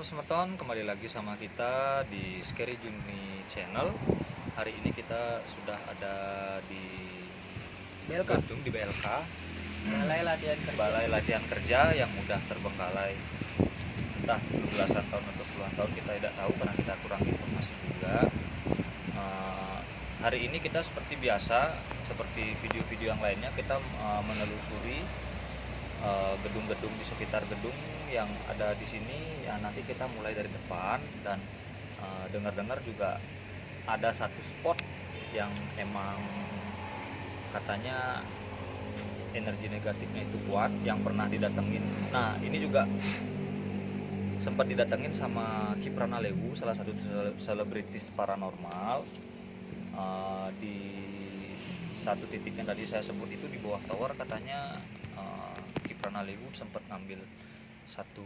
Semeton, kembali lagi sama kita di Scary Juni Channel. Hari ini kita sudah ada di BLK, gedung di BLK, Balai Latihan Kerja yang mudah terbengkalai entah belasan tahun atau puluhan tahun, kita tidak tahu karena kita kurang informasi juga. Hari ini kita seperti biasa, seperti video-video yang lainnya, kita menelusuri gedung-gedung di sekitar gedung yang ada di sini. Ya, nanti kita mulai dari depan, dan dengar-dengar juga ada satu spot yang emang katanya energi negatifnya itu kuat, yang pernah didatengin. Nah, ini juga sempat didatengin sama Kiprana Lewu, salah satu selebritis paranormal. Di satu titik yang tadi saya sebut itu di bawah tower, katanya Kiprana Lewu sempat ngambil satu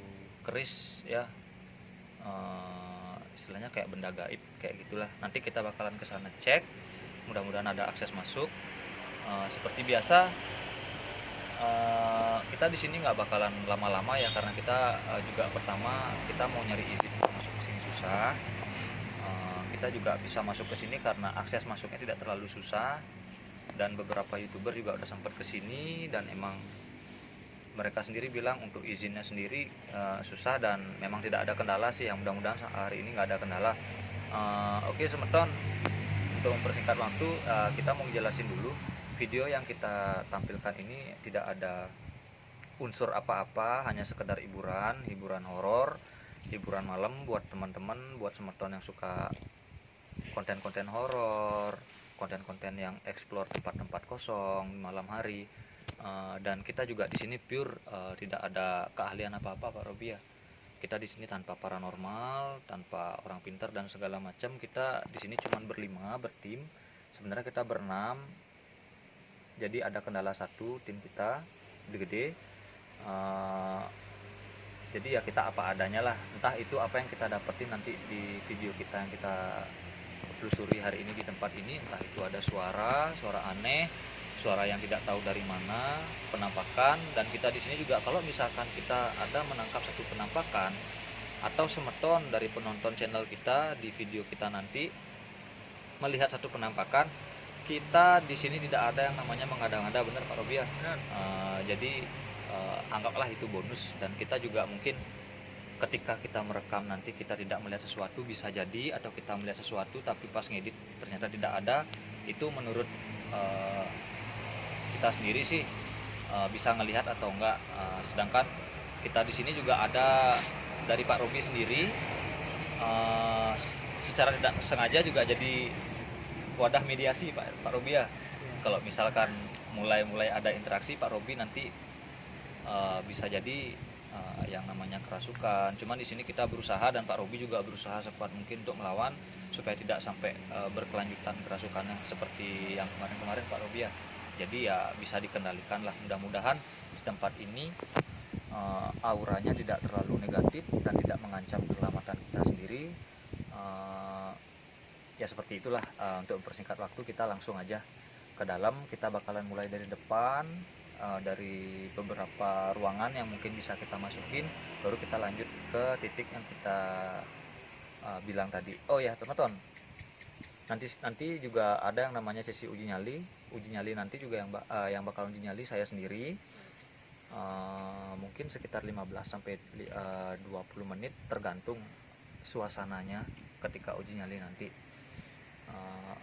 keris, ya, istilahnya kayak benda gaib kayak gitulah. Nanti kita bakalan ke sana cek, mudah-mudahan ada akses masuk. Seperti biasa, kita di sini nggak bakalan lama-lama ya, karena kita juga pertama kita mau nyari izin untuk masuk ke sini susah. Kita juga bisa masuk ke sini karena akses masuknya tidak terlalu susah, dan beberapa YouTuber juga udah sempat ke sini, dan emang mereka sendiri bilang untuk izinnya sendiri susah, dan memang tidak ada kendala sih. Yang mudah-mudahan hari ini nggak ada kendala. Oke Semeton, untuk mempersingkat waktu, kita mau jelasin dulu. Video yang kita tampilkan ini tidak ada unsur apa-apa, hanya sekedar hiburan horor, hiburan malam buat teman-teman, buat Semeton yang suka konten-konten horor, konten-konten yang explore tempat-tempat kosong malam hari. Dan kita juga di sini pure tidak ada keahlian apa-apa, Pak Robi ya. Kita di sini tanpa paranormal, tanpa orang pintar dan segala macam. Kita di sini cuma bertim. Sebenarnya kita berenam. Jadi ada kendala satu, tim kita gede. Jadi ya kita apa adanya lah. Entah itu apa yang kita dapetin nanti di video kita yang kita telusuri hari ini di tempat ini. Entah itu ada suara aneh, suara yang tidak tahu dari mana, penampakan. Dan kita di sini juga kalau misalkan kita ada menangkap satu penampakan, atau Semeton dari penonton channel kita di video kita nanti melihat satu penampakan, kita di sini tidak ada yang namanya mengada-ngada, benar Pak Robi ya? Jadi anggaplah itu bonus. Dan kita juga mungkin ketika kita merekam nanti kita tidak melihat sesuatu, bisa jadi, atau kita melihat sesuatu tapi pas ngedit ternyata tidak ada. Itu menurut kita sendiri sih bisa ngelihat atau enggak. Sedangkan kita di sini juga ada dari Pak Robi sendiri, secara tidak sengaja juga jadi wadah mediasi Pak Robi ya. Kalau misalkan mulai ada interaksi, Pak Robi nanti bisa jadi yang namanya kerasukan. Cuman di sini kita berusaha, dan Pak Robi juga berusaha sekuat mungkin untuk melawan supaya tidak sampai berkelanjutan kerasukannya seperti yang kemarin Pak Robi ya. Jadi ya bisa dikendalikan lah. Mudah-mudahan di tempat ini auranya tidak terlalu negatif dan tidak mengancam keselamatan kita sendiri. Ya seperti itulah. Untuk mempersingkat waktu, kita langsung aja ke dalam. Kita bakalan mulai dari depan, dari beberapa ruangan yang mungkin bisa kita masukin, baru kita lanjut ke titik yang kita bilang tadi. Oh ya teman-teman, nanti juga ada yang namanya sesi uji nyali nanti juga yang bakal uji nyali saya sendiri. Mungkin sekitar 15 sampai 20 menit tergantung suasananya ketika uji nyali nanti.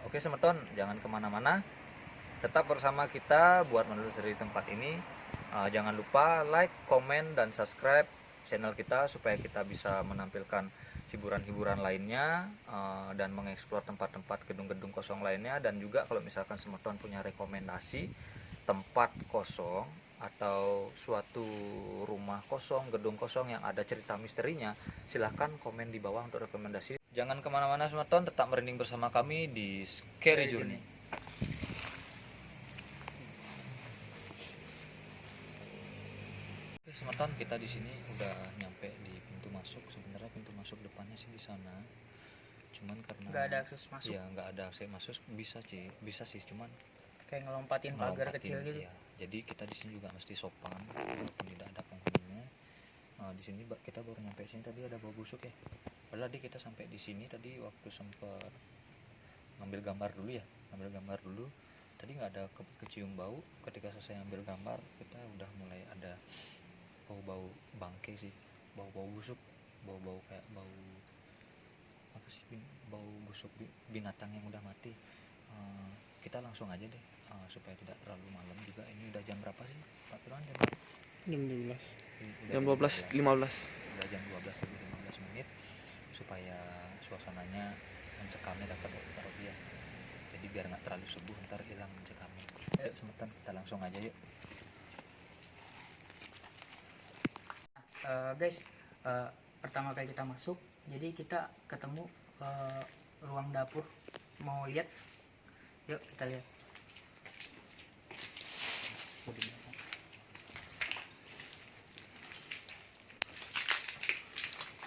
Oke Semeton, jangan kemana-mana, tetap bersama kita buat menelusuri tempat ini. Jangan lupa like, komen, dan subscribe channel kita supaya kita bisa menampilkan hiburan-hiburan lainnya, dan mengeksplor tempat-tempat gedung-gedung kosong lainnya. Dan juga kalau misalkan Semeton punya rekomendasi tempat kosong atau suatu rumah kosong, gedung kosong yang ada cerita misterinya, silahkan komen di bawah untuk rekomendasi. Jangan kemana-mana Semeton, tetap merinding bersama kami di Scary Journey. Oke Semeton, kita di sini udah nyampe di pintu masuk. Sebenarnya pintu masuk depannya sih di sana, cuman karena nggak ada akses masuk. Ya nggak ada akses masuk, bisa sih, cuman Kayak ngelompatin pagar kecil gitu. Ya. Jadi kita di sini juga mesti sopan walaupun tidak ada penghuninya. Di sini kita baru nyampe sini tadi ada bau busuk ya. Padahal tadi kita sampai di sini tadi waktu sempat ngambil gambar dulu. Tadi nggak ada kecium bau. Ketika selesai ngambil gambar kita udah mulai ada bau-bau bangke sih, bau-bau busuk, bau-bau kayak bau apa sih, bau busuk binatang yang udah mati. Kita langsung aja deh supaya tidak terlalu malam juga. Ini udah jam berapa sih Pak Firman? Jam 12. Udah Jam 12.15. Udah jam 12 lebih 15 menit supaya suasananya mencekamnya dapat ya. Jadi biar nggak terlalu subuh ntar hilang mencekamnya. Ayo semetan kita langsung aja yuk. Guys, pertama kali kita masuk, jadi kita ketemu ruang dapur. Mau lihat? Yuk kita lihat.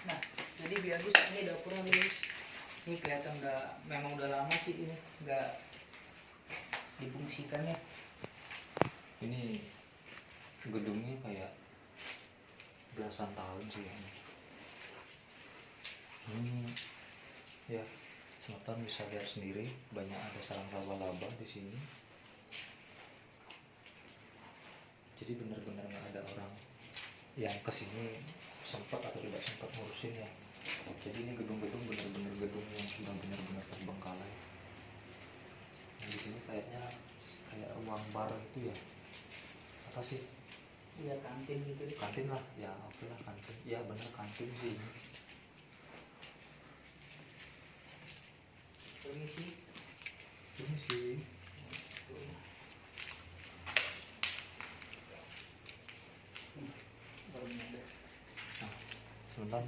Nah, jadi biar Gus, ini dapurnya Gus. Ini kelihatan memang udah lama sih ini nggak difungsikan ya. Ini gedungnya kayak belasan tahun sih ya. Ini ya semeton bisa lihat sendiri banyak ada sarang laba-laba di sini. Jadi benar-benar nggak ada orang yang kesini sempat atau tidak sempat ngurusin ya. Jadi ini gedung-gedung benar-benar gedung yang sudah benar-benar terbengkalai. Nah, di sini kayaknya kayak ruang bar itu ya. Apa sih? Iya, kantin gitu. Kantin lah, ya oke lah kantin. Ya benar kantin sih ini. Permisi. Ini sih. Nah, sebentar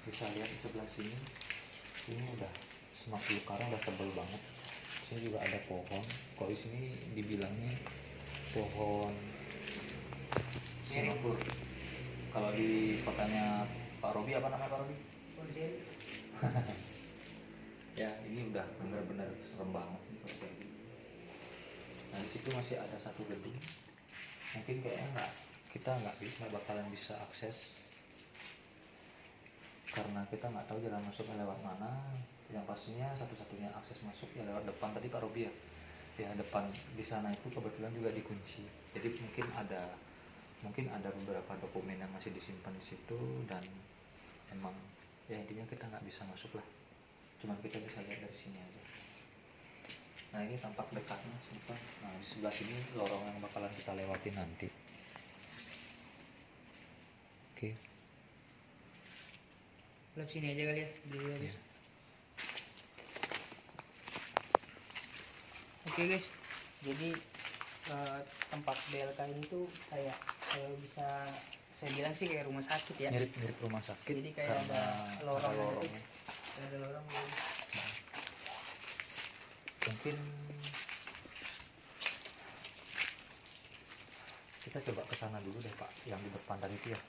bisa lihat di sebelah sini. Ini udah semak belukar udah tebal banget. Sini juga ada pohon. Kalau di sini dibilangnya pohon Singapura. Kalau di kotanya Pak Robi apa namanya Pak Robi? Ya ini udah benar-benar serem banget nih kalau kayak gini. Nah di situ masih ada satu gedung. Mungkin kayaknya kita nggak bakalan bisa akses karena kita nggak tahu jalan masuknya lewat mana. Yang pastinya satu-satunya akses masuk ya lewat depan tadi Pak Robi ya. Ya depan di sana itu kebetulan juga dikunci. Jadi mungkin ada beberapa dokumen yang masih disimpan di situ dan emang ya intinya kita nggak bisa masuk lah. Cuman kita bisa lihat dari sini aja. Nah ini tampak dekatnya sempat. Nah di sebelah sini lorong yang bakalan kita lewati nanti. Oke. Lihat sini aja kali ya. Ya. Oke guys, jadi tempat BLK ini tuh kayak bisa saya bilang sih kayak rumah sakit ya. Mirip rumah sakit. Jadi kayak karena ada lorong lorongnya. Ada lorong. Mungkin kita coba ke sana dulu deh Pak, yang di depan tadi itu ya.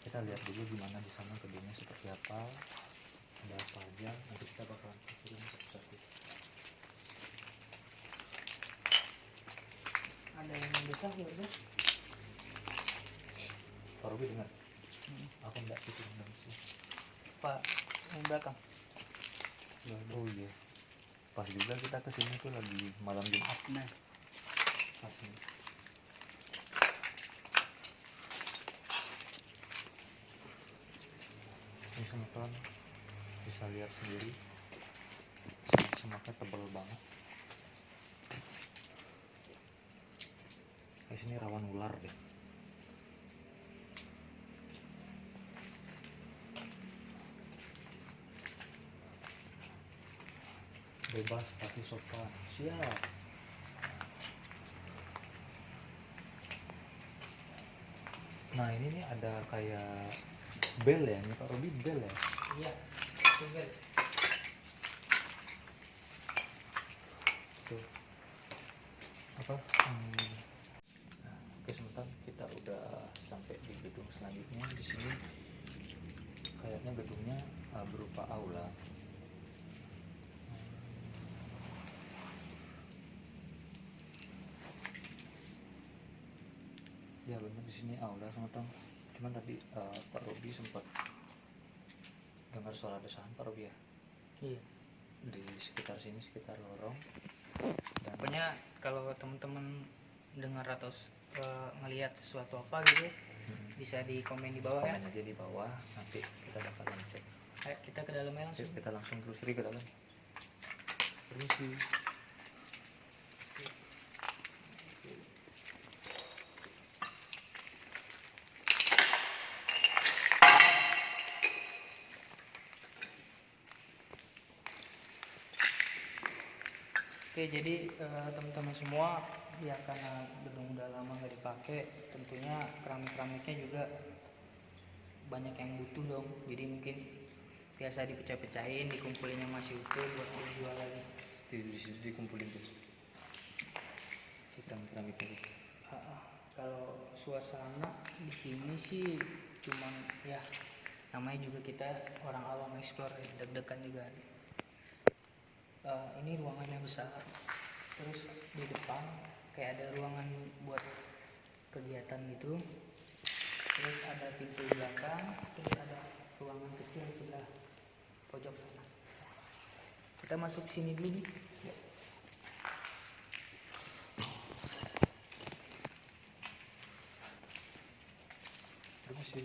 Kita lihat dulu gimana di sana gedungnya seperti apa, ada apa aja. Nanti kita bakalan pikirin satu-satu. Ada yang besar ya guys. Pak Robi dengar? Aku nggak pikir dari sini. Pak, yang belakang. Oh iya. Pas juga kita kesini tuh lagi malam Jumat. Nah, Pas ini. Ini semeton bisa lihat sendiri. Semaknya tebal banget. Kayak sini rawan ular deh. Bebas tapi sopan. Siap. Nah ini nih ada kayak bel ya, ini Pak Robi bel ya. iya. Tinggal. Tuh. Apa? Nah, oke sebentar kita udah sampai di gedung selanjutnya. Di sini kayaknya gedungnya berupa aula. Ya benar di sini aula semeton. Cuman tadi Pak Robi sempat dengar suara desahan Pak Robi ya Iya. di sekitar sini, sekitar lorong. Dan Pokoknya kalau teman-teman dengar atau ngelihat sesuatu apa gitu ya, bisa di komen di bawah ya. komen aja di bawah, nanti kita bakalan cek. Ayo kita ke dalamnya Yuk, langsung. kita langsung telusuri ke dalam. Permisi. Oke, jadi teman-teman semua ya, karena gedung udah lama nggak dipakai, tentunya keramik-keramiknya juga banyak yang butuh dong. Jadi mungkin biasa dipecah-pecahin, dikumpulinnya masih utuh buat dijual lagi. Di situ dikumpulin tuh. Kita keramik itu. Kalau suasana di sini sih cuman ya, namanya juga kita orang awam explore, deg-degan juga. Ini ruangannya besar, terus di depan kayak ada ruangan buat kegiatan gitu, terus ada pintu belakang, terus ada ruangan kecil sebelah pojok sana. Kita masuk sini dulu nih. Ya. Permisi.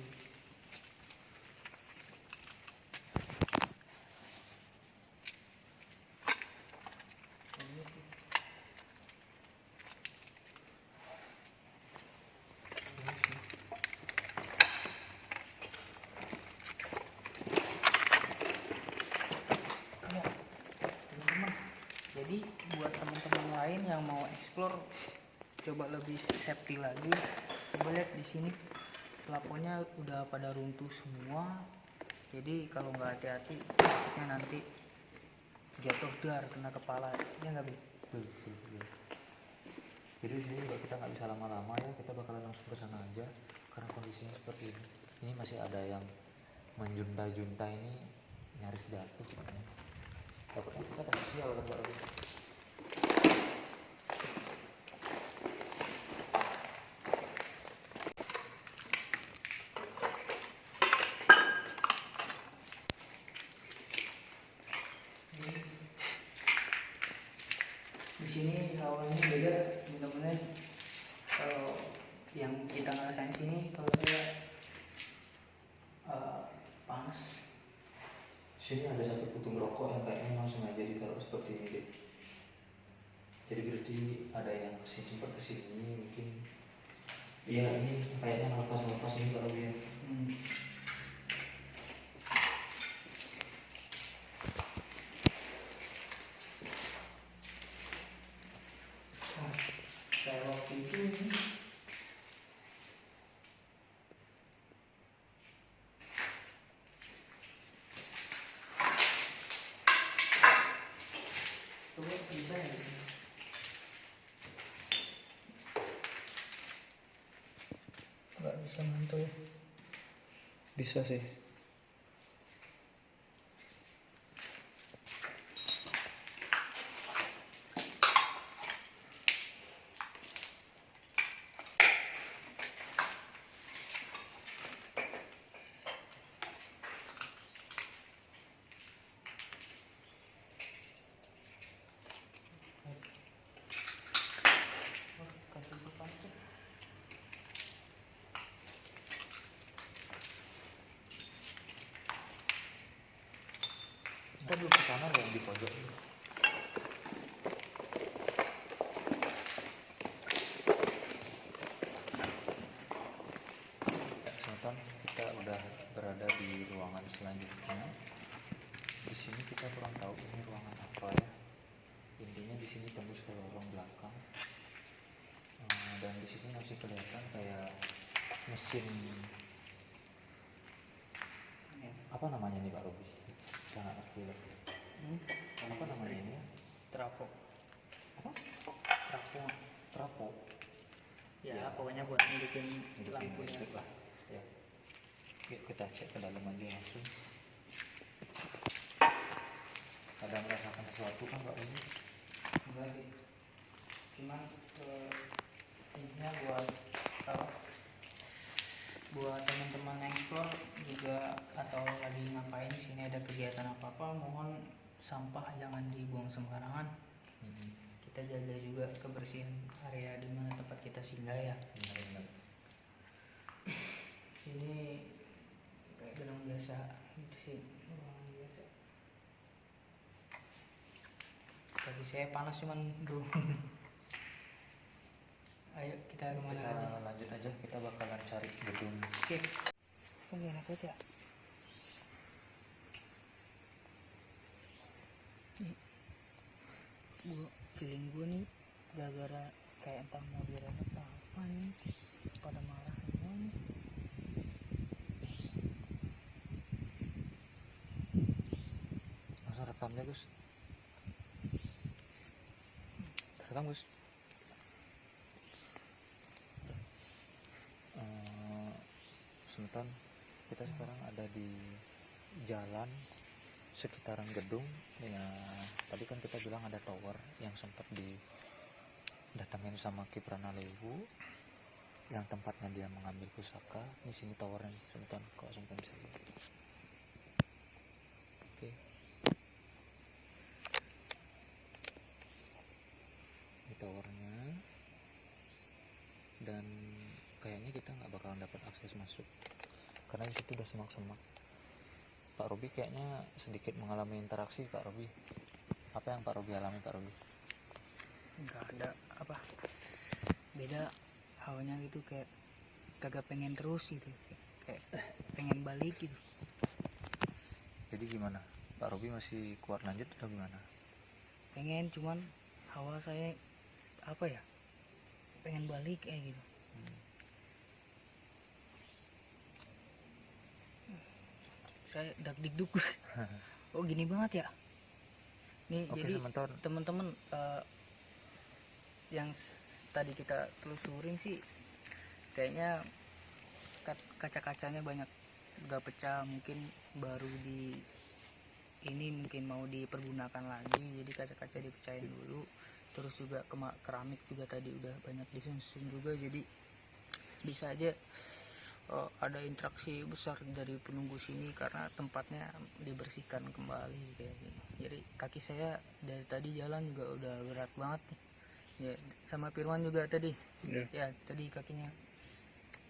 Ya, teman-teman. Jadi buat teman-teman lain yang mau explore, coba lebih safety lagi. Coba lihat di sini, plafonnya udah pada runtuh semua. Jadi kalau nggak hati-hati, takutnya nanti jatuh dar kena kepala. Ya nggak, Bi? Betul. Jadi di sini juga kita nggak bisa lama-lama ya, kita bakalan langsung ke sana aja karena kondisinya seperti ini. Ini masih ada yang menjunta-junta, ini nyaris jatuh. Takutnya kita kena sial kan Pak Robi. Di sini hawanya beda, teman-teman. Kalau yang kita ngerasain sini, kalau saya panas. Sini ada satu putung rokok yang kayaknya memang sengaja ditaruh seperti ini deh. Jadi berarti ada yang sempat kesini mungkin. Iya, ini kayaknya lepas-lepas ini Pak Robi ya. Kayak waktu itu coba bisa ya, nggak bisa mantul. Bisa sih. Kasih bukan tuh. Kita belum kesana loh yang di pojok ini. Teman-teman, kita udah berada di ruangan selanjutnya. Di sini kita kurang tahu ini ruangan apa ya. Intinya di sini tembus ke lorong belakang. Dan di sini masih kelihatan kayak mesin, apa namanya nih Pak Robi? Sangat aktif. Apa namanya ini? Trafo. Apa? Trafo. Trapo. Ya, Ya. pokoknya buat hidupin Hidupin lampunya. listrik lah. Ya. Yuk kita cek ke dalam aja langsung. Ada merasakan sesuatu kan Pak Robi? Enggak sih, cuman intinya buat apa, buat teman-teman yang explore juga atau lagi ngapain di sini ada kegiatan apa-apa, mohon sampah jangan dibuang sembarangan. Kita jaga juga kebersihan area di mana tempat kita singgah ya. Benar-benar. Ini kayak gedung biasa gitu sih, ruangan biasa. Kaki saya panas cuman bro. Ayo kita kemana Kita lagi? lanjut aja, kita bakalan cari gedung. Oke. Oh gak enak banget ya. Gua feeling gue nih gara-gara kayak entah mau direnov apa nih, pada marah semua nih. Langsung rekamnya Gus. Rekam Gus. Sebentar, kita sekarang ada di jalan sekitaran gedung ya. Tadi kan kita bilang ada tower yang sempat didatangin sama Kiprana Lewu, yang tempatnya dia mengambil pusaka. Di sini towernya, sebentar kok sampai bisa lihat. Oke, ini towernya, dan kayaknya kita nggak bakalan dapat akses masuk karena di situ udah semak-semak. Pak Robi kayaknya sedikit mengalami interaksi. Pak Robi, apa yang Pak Robi alami Pak Robi? Nggak ada apa, beda hawanya gitu, kayak kagak pengen terus gitu, kayak pengen balik gitu. Jadi gimana? Pak Robi masih kuat lanjut atau gimana? Pengen, cuman hawa saya apa ya, pengen balik kayak gitu. Saya dak dikduk. Oh gini banget ya nih. Oke, Jadi sebentar. teman-teman, yang tadi kita telusurin sih kayaknya kaca-kacanya banyak udah pecah, mungkin baru di ini mungkin mau dipergunakan lagi, jadi kaca-kaca dipecahin dulu. Terus juga keramik juga tadi udah banyak disusun juga, jadi bisa aja ada interaksi besar dari penunggu sini karena tempatnya dibersihkan kembali kayak gini. Jadi kaki saya dari tadi jalan juga udah berat banget nih ya, sama Firman juga tadi ya, tadi kakinya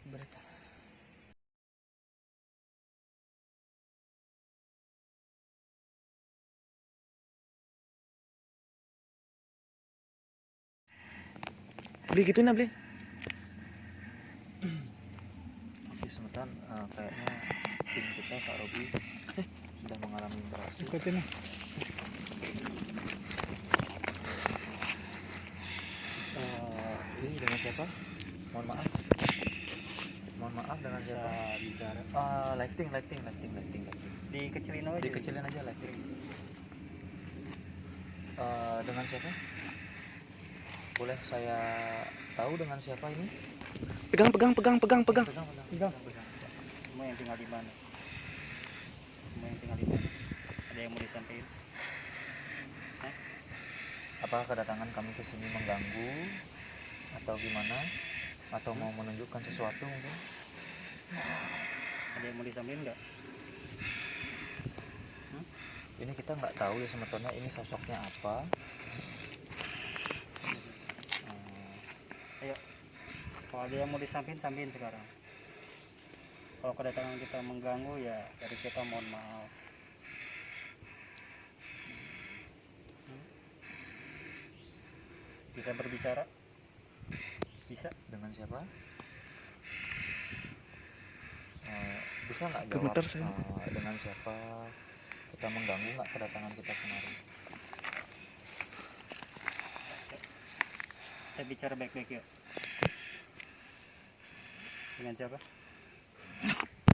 berat. Beli gituin lah beli. Oke, sebentar, kayaknya tim kita Pak Robi sudah mengalami interaksi. Ikutin lah. Ini dengan siapa? Mohon maaf. Mohon maaf, dengan siapa? Bicara Lighting. dikecilin aja. Dikecilin aja lighting. Dengan siapa? Boleh saya tahu dengan siapa ini? Pegang. Pegang. Semua yang tinggal di mana? Ada yang mau disampaikan? Apakah kedatangan kami ke sini mengganggu atau gimana? Atau mau menunjukkan sesuatu mungkin? Ada yang mau disampaikan nggak? Ini kita nggak tahu ya sebetulnya ini sosoknya apa. Ayo, kalau ada yang mau disampaikan, sampaikan sekarang. Kalau kedatangan kita mengganggu ya dari kita mohon maaf. Bisa berbicara? Bisa. Dengan siapa? Bisa nggak jawab? Gemeter saya. Dengan siapa kita mengganggu nggak kedatangan kita kemarin? Saya bicara baik-baik ya. Dengan siapa?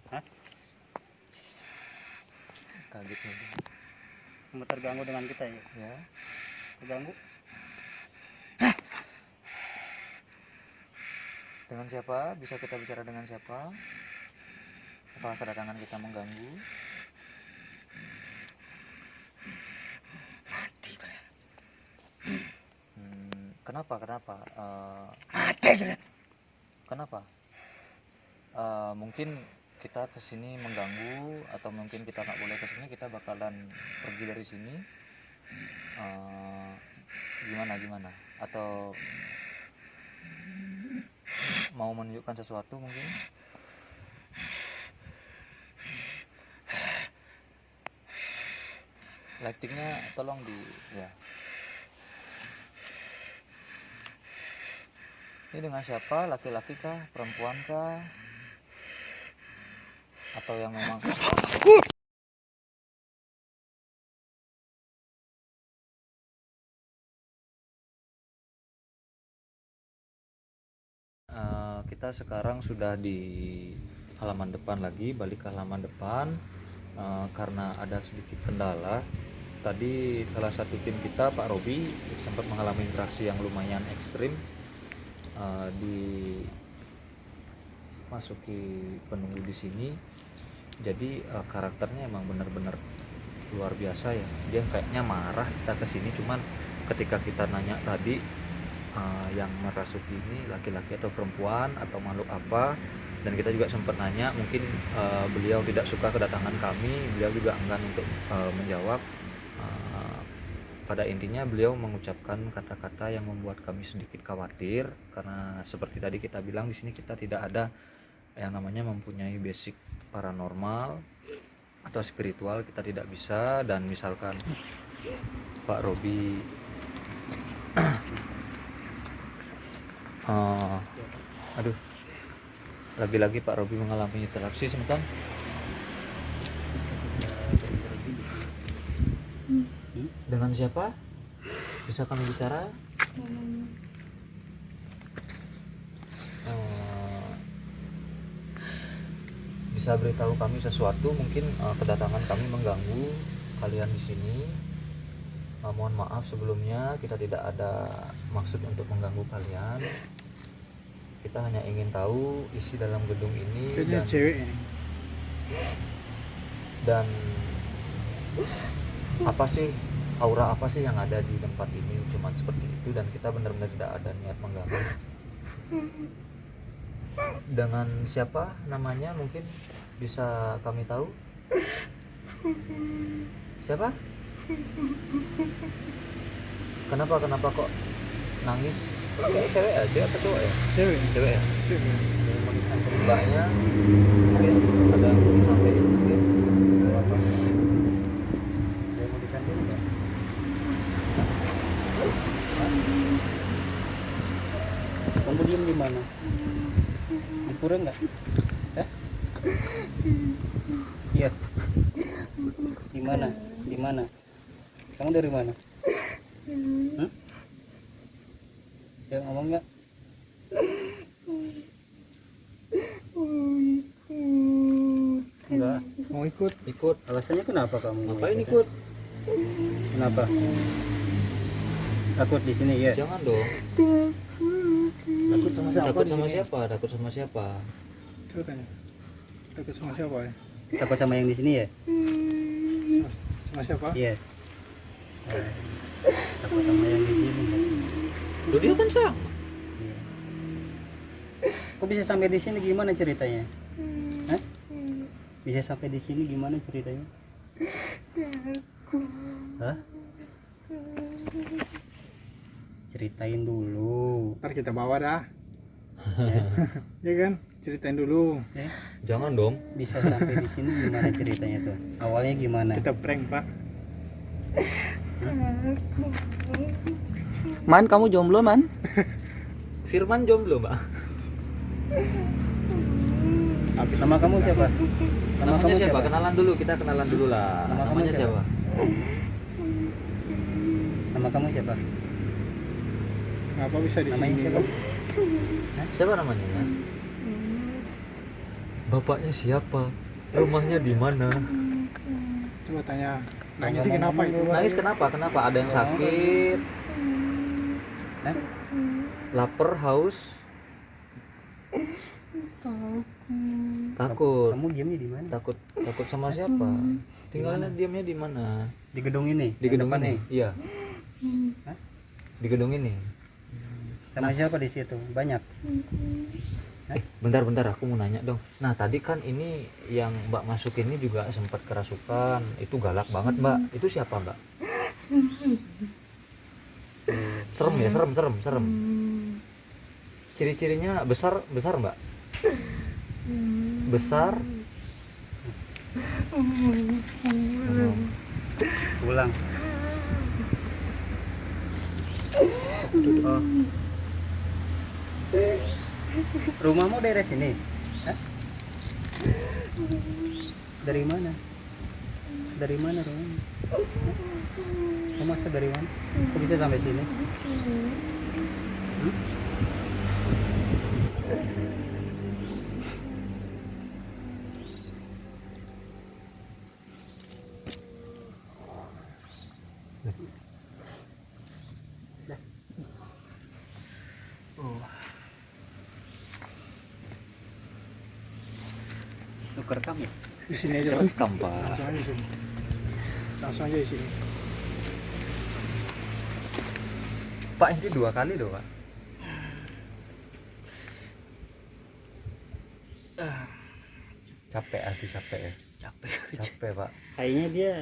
Hah? Kaget saja. Kamu terganggu dengan kita ya? Ya. Terganggu? Dengan siapa? Bisa kita bicara dengan siapa? Apakah kedatangan kita mengganggu? Mati kalian. Kenapa? Mati kalian. Kenapa? mungkin kita kesini mengganggu atau mungkin kita nggak boleh kesini, kita bakalan pergi dari sini. Gimana atau mau menunjukkan sesuatu mungkin? Lightingnya tolong di ya. Ini dengan siapa? Laki-laki kah? Perempuan kah? Atau yang memang kita sekarang sudah di halaman depan lagi, balik ke halaman depan. Karena ada sedikit kendala tadi, salah satu tim kita Pak Robi sempat mengalami interaksi yang lumayan ekstrim di masuki penunggu di sini. Jadi karakternya emang benar-benar luar biasa ya, dia kayaknya marah kita kesini, cuman ketika kita nanya tadi yang merasuki ini laki-laki atau perempuan atau makhluk apa, dan kita juga sempat nanya, mungkin beliau tidak suka kedatangan kami, beliau juga enggan untuk menjawab. Pada intinya beliau mengucapkan kata-kata yang membuat kami sedikit khawatir, karena seperti tadi kita bilang di sini kita tidak ada yang namanya mempunyai basic paranormal atau spiritual, kita tidak bisa. Dan misalkan Pak Robi aduh, lagi-lagi Pak Robi mengalami interaksi sebentar. Dengan siapa? Bisa kami bicara? Bisa beritahu kami sesuatu? Mungkin kedatangan kami mengganggu kalian di sini. Mohon maaf sebelumnya, kita tidak ada maksud untuk mengganggu kalian. Kita hanya ingin tahu isi dalam gedung ini. Kayaknya cewek ini. Dan apa sih, aura apa sih yang ada di tempat ini, cuman seperti itu, dan kita benar-benar tidak ada niat mengganggu. Dengan siapa namanya mungkin bisa kami tahu? Siapa? Kenapa kok nangis? Kayak cewek ya, cewek atau cowok ya? Cewek. Cewek ya? Cewek. Yang mau disampaikan mbaknya, mungkin ada yang mau disampaikan mungkin apa? Ada yang mau disampaikan nggak? Kamu diem di mana? Di pura nggak? Iya. Di mana? Di mana? Kamu dari mana? Ya ngomong nggak? Enggak. Mau ikut? Ikut. Alasannya kenapa kamu? Ngapain ikut? Kenapa? Takut di sini ya? Jangan dong. Takut sama siapa? Takut di sama sini? siapa? Takut sama siapa? Coba tanya. Takut sama siapa ya? Takut sama yang di sini ya? Sama siapa? Iya. Takut sama yang di sini. Loh, dia kan sama. Iya. Kok bisa sampai di sini, gimana ceritanya? Hah? Bisa sampai di sini gimana ceritanya? Hah? Ceritain dulu. Ntar kita bawa dah. Ya. Ya kan? Ceritain dulu. Jangan dong. Bisa sampai di sini gimana ceritanya tuh? Awalnya gimana? Kita prank, Pak. Man, kamu jomblo, Man? Firman jomblo, Mbak. Habis Nama kamu siapa? Namanya siapa? Kenalan dulu, kita kenalan dulu lah. Nama kamu Namanya siapa? siapa? Nama kamu siapa? Kenapa bisa di Namanya sini? siapa? Siapa namanya ya? Bapaknya siapa? Rumahnya di mana? Coba tanya. Nangisnya kenapa itu? Nangis kenapa? Kenapa? Ada yang sakit? Hah? Lapar, haus? Takut. Kamu diamnya di mana? Takut sama siapa? Tinggalnya diamnya di mana? Di gedung ini. Di yang gedung depan ini. nih. Iya. Hah? Di gedung ini. Sama siapa di situ? Banyak. Bentar aku mau nanya dong. Nah tadi kan ini yang Mbak masukin ini juga sempat kerasukan, itu galak banget Mbak. Itu siapa Mbak? Serem ya, serem. Ciri-cirinya besar Mbak? Besar. Pulang. Oh. Rumahmu daerah sini? Hah? Dari mana? Dari mana rumahmu? Hah? Kamu masa dari mana? Kok bisa sampai sini? Hmm? Nuker rekam ya? Di sini aja Pak. Rekam Pak. Langsung aja di sini. Langsung aja di sini. Pak ini 2 kali loh Pak. Capek ya. Capek Pak. Kayaknya dia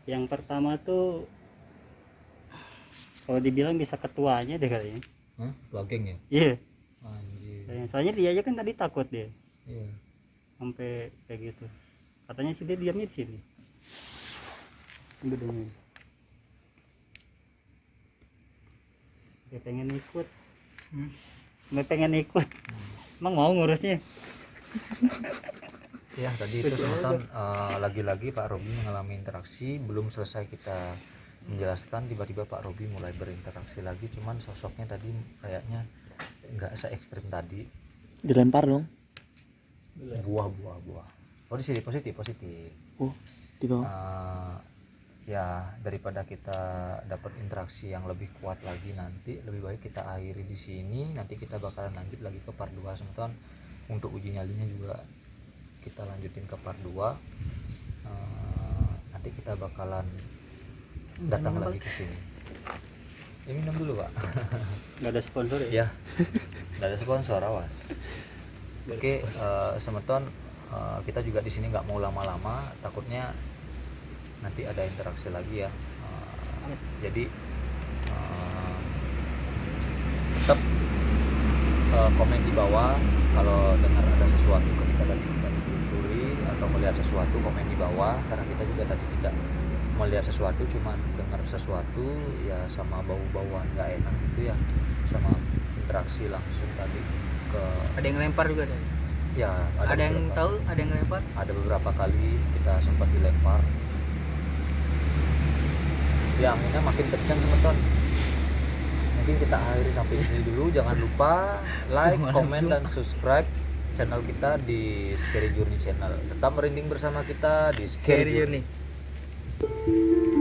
yang pertama tuh kalau dibilang bisa ketuanya deh kayaknya. Hah? Logeng ya? Iya. Anjir. Soalnya dia aja kan tadi takut dia Iya. sampai kayak gitu. Katanya sih dia diamnya di sini. Bedanya. Dia pengen ikut. Dia pengen ikut. Emang mau ngurusnya? Ya tadi itu Sultan lagi-lagi Pak Robi mengalami interaksi, belum selesai kita menjelaskan tiba-tiba Pak Robi mulai berinteraksi lagi, cuman sosoknya tadi kayaknya nggak se ekstrim tadi. Dilempar dong. Buah. Oh di sini positif. Oh, di bawah. Ya daripada kita dapat interaksi yang lebih kuat lagi nanti, lebih baik kita akhiri di sini. Nanti kita bakalan lanjut lagi ke part 2 Sultan. Untuk uji nyalinya juga kita lanjutin ke part 2. Nanti kita bakalan datang lagi ke sini. Ini minum dulu Pak. Nggak ada sponsor ya? Ya, nggak ada sponsor, awas. Oke, Semeton, kita juga di sini nggak mau lama-lama, takutnya nanti ada interaksi lagi ya. Jadi tetap komen di bawah kalau dengar ada sesuatu ketika tadi kita telusuri atau melihat sesuatu, komen di bawah, karena kita juga tadi tidak melihat sesuatu, cuma dengar sesuatu ya, sama bau-bauan nggak enak gitu ya, sama interaksi langsung tadi ke Ada yang lempar juga ada. ya Ada yang beberapa- tahu, ada yang lempar. ada beberapa kali kita sempat dilempar ya, anginnya makin kencang Semeton. Mungkin kita akhiri sampai di sini dulu. Jangan lupa like, komen, dan subscribe channel kita di Scary Journey Channel. Tetap merinding bersama kita di Scary Scary Journey. Journey.